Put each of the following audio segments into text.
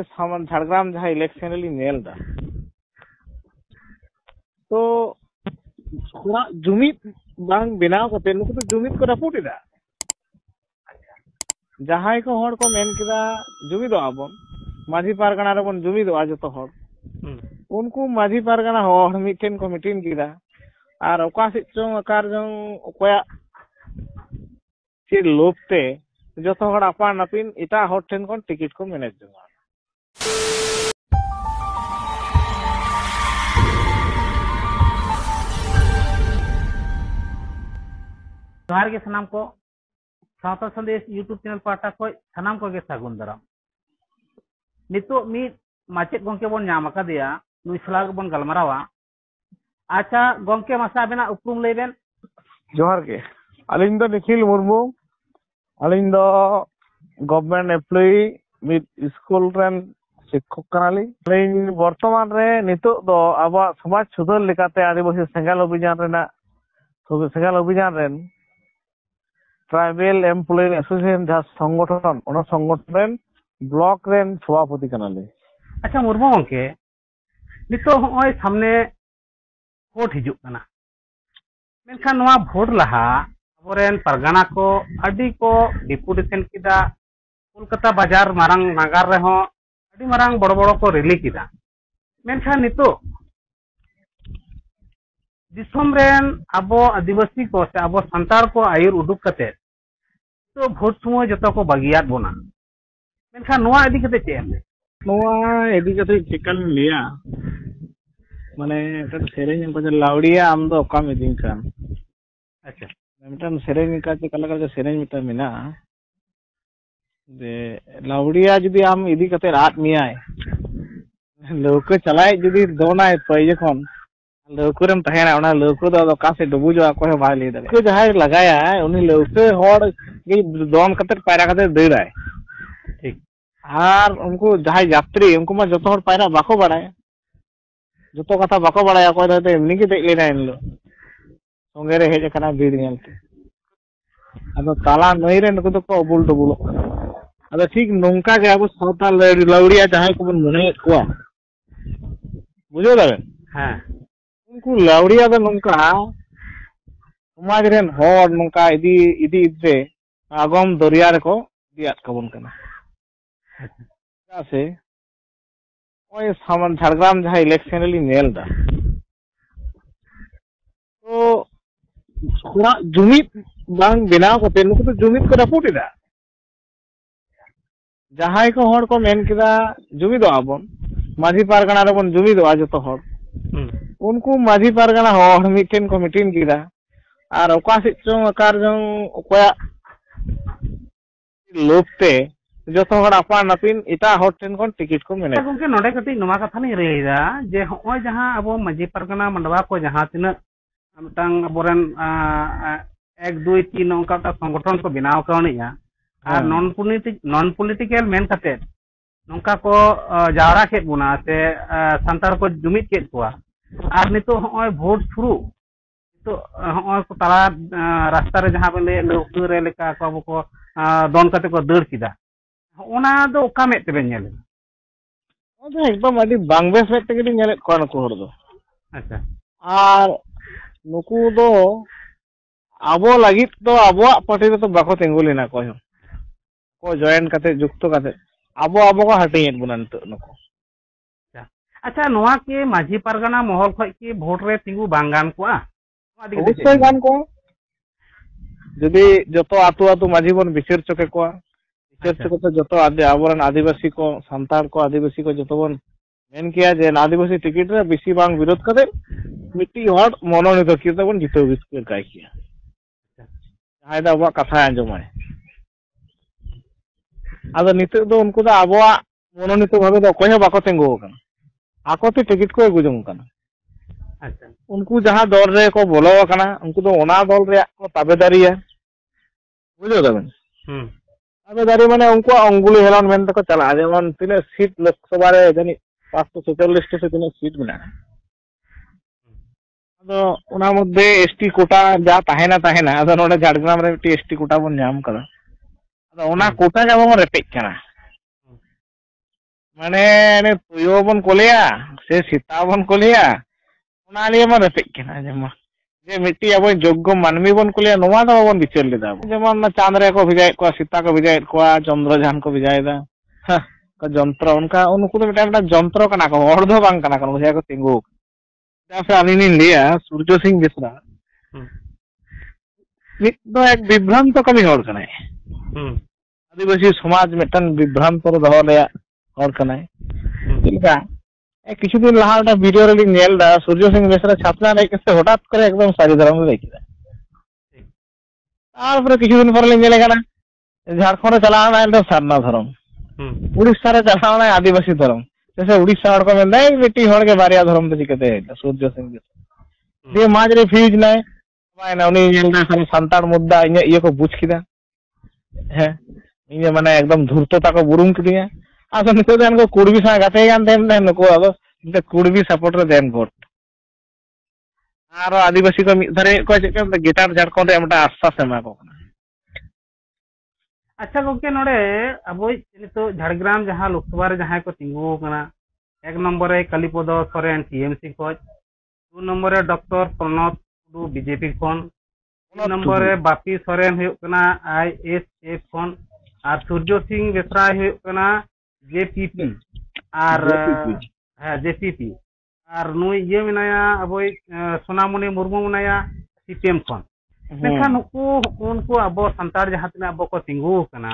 सामान झाड़ग्राम जहाँ election rally nail दा तो थोड़ा जुमित बांग बिनाव करते नुकु तो जुमित को रपुट इदा जहाँ को हर को मेन किदा जुमित आबन माझी पारगना रे बन जुमित आ जतो हर उनको माझी पारगना हर मिटेन को मिटिन किदा और ओका से चों आकार जों ओया चे लोपते जतो हर आपा नपिन इटा हर ठेन कोन टिकट को मैनेज जोंगा जोहार के सनाम को सावता संदेश यूट्यूब चैनल पाटा को सनाम को के सागुन दराम नितो मी माचेत गोंके बोन नाम अकादिया नुई सलाग बोन गलमरावा अच्छा गोंके मासा बेना उपरुम लेबेन जोहार के अलिंद निखिल मुर्मू अलिंद गवर्नमेंट एम्प्लॉई मिड स्कूल रेन शिक्षक कनाली लेकिन वर्तमान रे नितो दो आबा समाज सुधार लेकाते आदिवासी सेंगल अभियान रेना सेंगल अभियान रेन ट्राइबल एम्प्लॉई एसोसिएशन जहाँ संगठन ओना संगठन ब्लॉक रेन सभापति कनाले अच्छा मुर्मू गोंके नितो होय सामने वोट हिजुक कना मेनखान नवा वोट लहा अबोरेन परगना को अडी को डिपुटेशन किदा कोलकाता बाजार मारंग नागार रे हो अडी मारंग बड़ बड़ को रैली किदा मेनखान नितो दिसम रेन अबो आदिवासी को से अबो संतार को आयुर उडुक कते तो भोट समय जतो को बागियात बोना मेनखान नोआ इदी कते चे नोआ इदी कते चिकन लिया माने ट सेरेन को लाउडिया आम दो कम इदिन कान अच्छा मिटन सेरेन का कला का सेरेन मिटा मिना दे लाउडिया जदी आम इदी कते रात मियाय लोक चलाय जदी दोनाय पय जखन लौकुरम तहेना ओना लौकु दो का से डुबुजो को बाय ले दे को जहाय लगाया उनी लौके हर के दोन कते पायरा कते देराय ठीक आर उनको जहाय यात्री उनको मा जतो हर पायरा बाको बाड़ाय जतो कथा बाको बाड़ाय को दते एमनी के देख लेना इनलो संगे रे हेज कना बीर नेलते अब ताला नई रे नको तो को बुल डबुलो अब ठीक नोंका के अब सावता लौड़िया जहाय को बन मने को बुझो दाबेन हां उनको लाउडिया दो नोंका समाज रेन हर नोंका इदी इदी इदे आगम दरिया रे को दियात कबन कना से ओय सामान झाड़ग्राम जहां इलेक्शन रैली नेल दा तो थोड़ा जुमित बांग बिनाव करते नुकु तो जुमित को रपुट इदा जहां को हर को मेन किदा जुमित आबन माझी पारगना रे बन जुमित आ जतो हर उनको माझी पारगना हर मिटेन को मिटिन किदा और ओका से चों आकार जों ओया लोपते जतो हर आपा नपिन इटा हर ठेन कोन टिकट को मैनेज गोंके नोडे कति नोमा कथा नि रेदा जे होय जहां अब माझी पारगना मंडवा को जहां तिना मिटांग अबोरेन 1 2 3 ओका संगठन को बनाव करनिया और नॉन पॉलिटिकल मेन कते नोंका को जावरा के बुना से संतार को जुमित के कोआ और नितो होय वोट शुरू तो होय को ताला रास्ता रे जहां बेले लोक रे लेका को अब को दोन कते को दड़ किदा ओना दो ओका में ते बेनेल ओदो एकदम अडी बांग्लादेश में ते नेल को नको हर दो अच्छा और नुकु दो आबो लागित तो आबो पार्टी तो बाको तेंगुलिना को जॉइन कते जुक्तो कते आबो आबो को हटियन बुनन तो नको अच्छा नोआ के माझी पारगना महल खय के वोट रे तिंगु बांगान को अवश्य गान को जदी जतो आतु आतु माझी बन विचार चके को विचार चके तो जतो आबोरन आदिवासी को संतार को आदिवासी को जतो बन मेन किया जे आदिवासी टिकट रे बेसी बांग विरोध कते मिट्टी हट मनोनीत किते बन जितो विस्कर काय किया हायदा बा कथा अंजमाय आदो निते दो उनको दा आबोआ मनोनीत भाबे दो कोय बाको तेंगो कना आको ते टिकट को गुजम कना अच्छा उनको जहां दल रे को बोलो कना उनको तो ओना दल रे को ताबेदारी है बुझो दबन ताबेदारी माने उनको अंगुली हेलन मेन तक चला जेमन तिने सीट लोकसभा रे जनी 544 से तिने सीट मिला अदो ओना मध्ये एसटी कोटा जा ताहेना ताहेना अदो नोडे झाड़ग्राम रे एसटी कोटा बन नाम कदा अदो ओना कोटा जाबो रेपेज कना माने ने तुयो बन कोलिया से सीता बन कोलिया उना लिए मा रपेक केना जेमा जे मिट्टी अब योग्य मानवी बन कोलिया नोवा दो बन विचार लेदा जेमन चांद रे को भिजाय को सीता को भिजाय को चंद्रजान को भिजायदा का जंत्र उनका उनको तो मिटा जंत्र कना को हर दो बांग कना को को तिंगु जैसे अनिनी लिया सूर्य सिंह बेसरा मिट दो एक विभ्रांत कमी हर कनाय आदिवासी समाज मिटन विभ्रांत रो दहो ले हर कनाय चिलका किछु दिन लहा वीडियो रे नेल दा सूर्य सिंह बेसरा छात्रा रे के हठात करे एकदम सारी धर्म रे किदा तारपर किछु दिन पर ले नेले कना झारखंड रे चला ना एकदम सारना धर्म उड़ीसा रे चला ना आदिवासी धर्म जैसे उड़ीसा हड़ को में नहीं बेटी हड़ के बारिया धर्म तो चिकते सूर्य सिंह बेसरा ये माज रे फ्यूज नाय माने उनी नेलदा खाली संतान मुद्दा ये को बुझ किदा है इन माने एकदम धूर्तता को बुरुम किदिया आसो नितो देन को कुड़बी सा गाते गान देन नको अब कुड़बी सपोर्ट रे देन भोट आरो आदिवासी को धरे को चेक गिटार झारखंड रे एमटा आश्वास एमा को अच्छा गोके नोडे अब नितो झाड़ग्राम जहां लोकसभा रे जहां को तिंगु कना एक नंबर रे कलिपद सोरेन टीएमसी को 2 नंबर रे डॉक्टर प्रणव टुडू बीजेपी कोन 3 नंबर रे बापी सोरेन हुयो कना आईएसएफ कोन और सूर्य सिंह बेसरा हुयो कना जेपीपी और हां जेपीपी और नुई ये मिनाया अब सोनामुनी मुर्मू मिनाया सीपीएम कोन मेखान उनको अब संतार जहां तना अब को तिंगु कना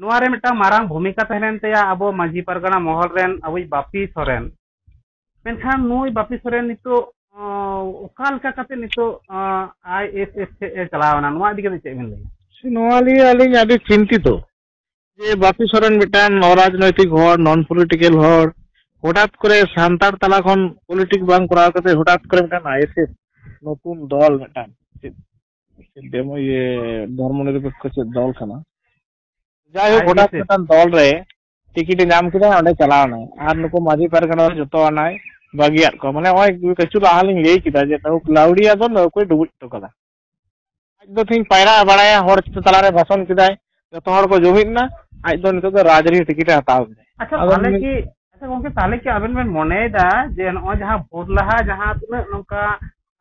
नोआ रे मिटा मारांग भूमिका तहलेन तया अब माजी परगना महल रेन अब बापी सोरेन मेखान नुई बापी सोरेन नितो ओकाल का कते नितो आईएसएफ चलावना नोआ दिके चेक मेन लई नोआ लिए अलिंग आदि चिंतित जे बापी सोरेन मिटान राजनैतिक हर नॉन पॉलिटिकल हर हठात करे सांतार तला खन पॉलिटिक बांग करा कते हठात करे मिटान आईएसएफ नतुन दल मिटान डेमो ये धर्मनिरपेक्ष से दल खाना जाय हो हठात मिटान दल रे टिकट नाम किदा ओंडे चलावना आर नुको माजी परगना जतो आनाय बागिया को माने ओय कचु लाहालिंग लेई किदा जे तो क्लाउडिया दो न कोई डुबुट तो कदा आज दो थिन पायरा बड़ाया हर तला रे भाषण किदाय जतो हर को जुमिद ना आज दो नितो राजरी टिकट हताव अच्छा ताले की अच्छा गोके ताले की आबेन में मनेदा जे न जहां भोट लहा जहां तुन नोका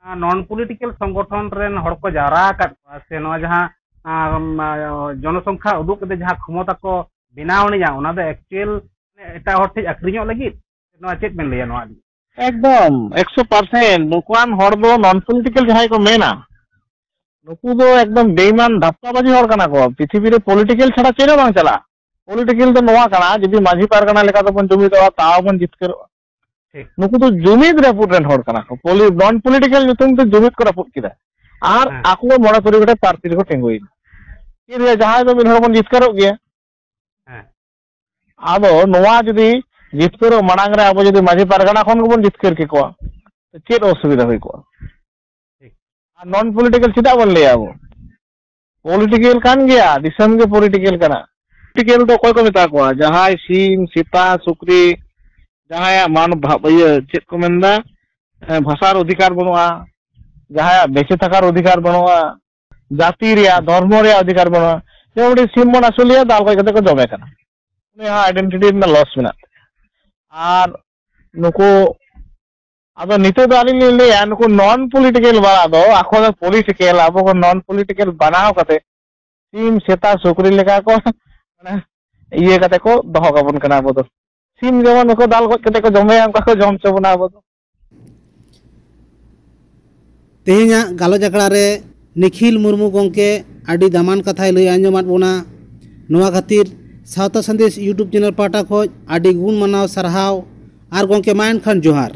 नॉन पॉलिटिकल संगठन रेन हड़ को जारा का से न जहां जनसंख्या उदुक दे जहां क्षमता को बिनावनी जा ओना दो एक्चुअल एटा हटे अक्रियो लगी न चेक में लिया नोआ एकदम 100% नुकुआन हड़ दो नॉन पॉलिटिकल जहां को मेना नुकु दो एकदम बेईमान धप्पाबाजी हड़ कना को पृथ्वी रे पॉलिटिकल छड़ा चेना बांग चला पॉलिटिकल तो नोआ कना जदी माजी पारगना लेका तो बन जुमिद ताव बन जितकर नुकु तो जुमिद रे पुटन हड़ कना को नॉन पॉलिटिकल जुतुम तो जुमिद को रपुट किदा आर आको मोड़ा करी गटे पार्टी को टेंगोई कि जहां तो मिन हड़ बन जितकर गया आदो नोआ जदी जितकर मांग रे अब जदी माजी पारगना खन को बन जितकर के को तो चेत असुविधा होई को नॉन पॉलिटिकल चिदा बन ले अब पॉलिटिकल कान गया दिसम के पॉलिटिकल कना पॉलिटिकल तो कोई को मेता को जहां सीम सीता सुक्री जहां मान ये चेक को मेंदा भाषार अधिकार बनुआ जहां बेचे थकार अधिकार बनुआ जाति रे धर्म रे अधिकार बनुआ जेबडी सीम मन असलिया दाल को कते को जमे कना उनी हा आइडेंटिटी में लॉस मेना आर नुको अब नितो दाली ले नुको नॉन पॉलिटिकल बना दो आखो दो पॉलिटिकल अब को नॉन पॉलिटिकल बनाओ कते सीम सेता सुक्री लेका को माने ये कते को दहो गबन कना बदो सीम जेमन को दाल कते को जमे हम को जम चबना बदो तेहेኛ गालोज आखड़ा रे निखिल मुर्मू गंके आडी दामान कथाय लई आंजमात बोना नोआ खातिर सावता संदेश यूट्यूब चैनल पाटा खोज आडी गुण मनाव सरहाव आर गंके मायन खान जोहार।